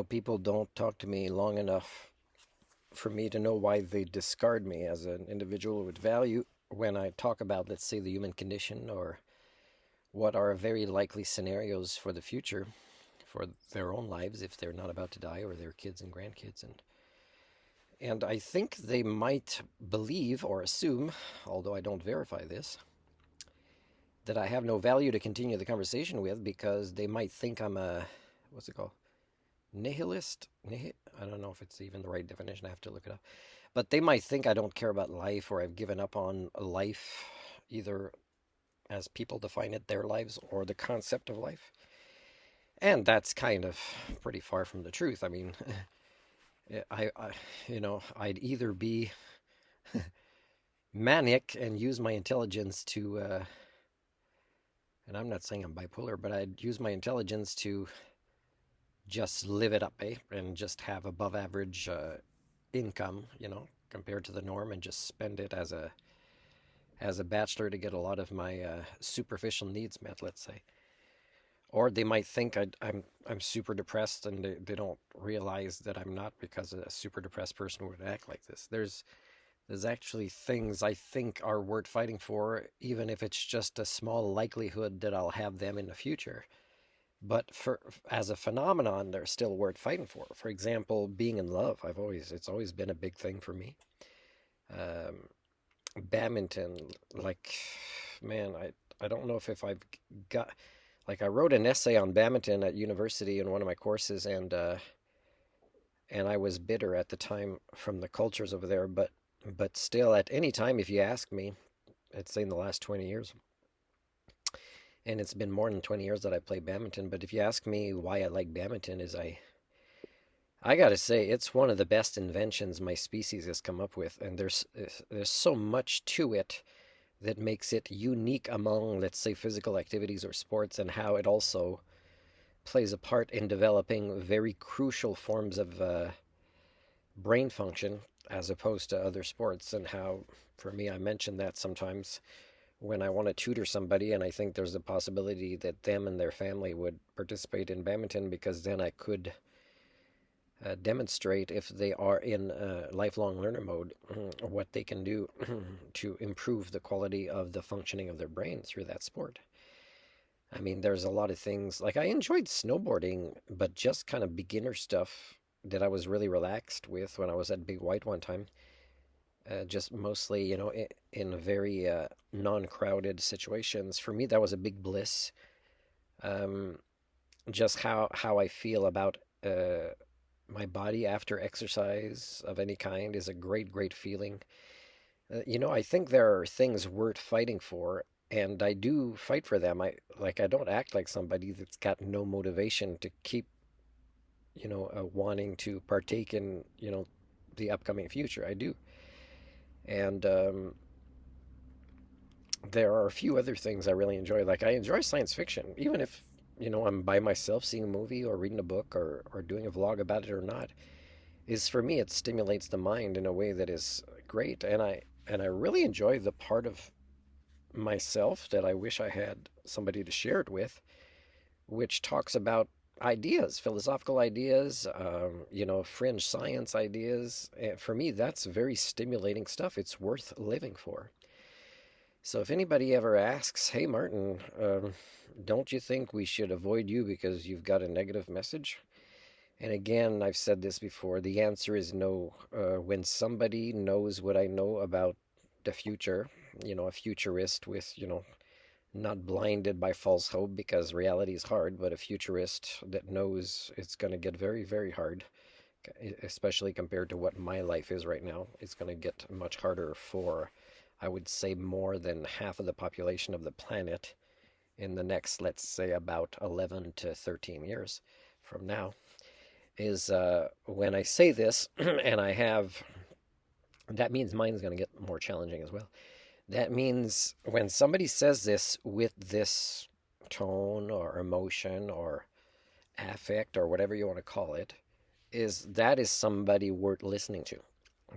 People don't talk to me long enough for me to know why they discard me as an individual with value when I talk about, let's say, the human condition or what are very likely scenarios for the future for their own lives if they're not about to die or their kids and grandkids. And I think they might believe or assume, although I don't verify this, that I have no value to continue the conversation with because they might think I'm a, what's it called? Nihilist? I don't know if it's even the right definition. I have to look it up. But they might think I don't care about life or I've given up on life, either as people define it, their lives, or the concept of life. And that's kind of pretty far from the truth. I mean, I'd either be manic and use my intelligence to, and I'm not saying I'm bipolar, but I'd use my intelligence to just live it up, and just have above average income, compared to the norm, and just spend it as a bachelor to get a lot of my superficial needs met, let's say. Or they might think I'm super depressed, and they don't realize that I'm not, because a super depressed person would act like this. There's actually things I think are worth fighting for, even if it's just a small likelihood that I'll have them in the future. But as a phenomenon, they're still worth fighting for. For example, being in love. It's always been a big thing for me. Um, Badminton, like, man, I don't know if I've got, like, I wrote an essay on badminton at university in one of my courses, and I was bitter at the time from the cultures over there. But still, at any time, if you ask me, I'd say in the last 20 years, and it's been more than 20 years that I play badminton. But if you ask me why I like badminton, is I gotta say it's one of the best inventions my species has come up with, and there's so much to it that makes it unique among, let's say, physical activities or sports, and how it also plays a part in developing very crucial forms of brain function as opposed to other sports. And how, for me, I mention that sometimes when I want to tutor somebody and I think there's a possibility that them and their family would participate in badminton, because then I could demonstrate, if they are in lifelong learner mode, what they can do to improve the quality of the functioning of their brain through that sport. I mean, there's a lot of things. Like, I enjoyed snowboarding, but just kind of beginner stuff that I was really relaxed with when I was at Big White one time. Just mostly, in very non-crowded situations. For me, that was a big bliss. Um, just how I feel about my body after exercise of any kind is a great, great feeling. I think there are things worth fighting for, and I do fight for them. I don't act like somebody that's got no motivation to keep, wanting to partake in, the upcoming future. I do. And there are a few other things I really enjoy. Like, I enjoy science fiction, even if, I'm by myself seeing a movie or reading a book, or doing a vlog about it or not. Is, for me, it stimulates the mind in a way that is great. And I really enjoy the part of myself that I wish I had somebody to share it with, which talks about ideas, philosophical ideas, fringe science ideas. And for me, that's very stimulating stuff. It's worth living for. So if anybody ever asks, "Hey, Martin, don't you think we should avoid you because you've got a negative message?" And again, I've said this before, the answer is no. When somebody knows what I know about the future, a futurist with, not blinded by false hope, because reality is hard, but a futurist that knows it's going to get very, very hard, especially compared to what my life is right now. It's going to get much harder for, I would say, more than half of the population of the planet in the next, let's say, about 11 to 13 years from now. Is when I say this, and that means mine's going to get more challenging as well. That means when somebody says this with this tone or emotion or affect or whatever you want to call it, that is somebody worth listening to,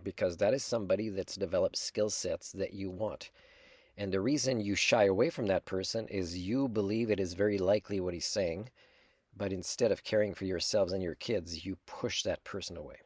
because that is somebody that's developed skill sets that you want. And the reason you shy away from that person is you believe it is very likely what he's saying, but instead of caring for yourselves and your kids, you push that person away.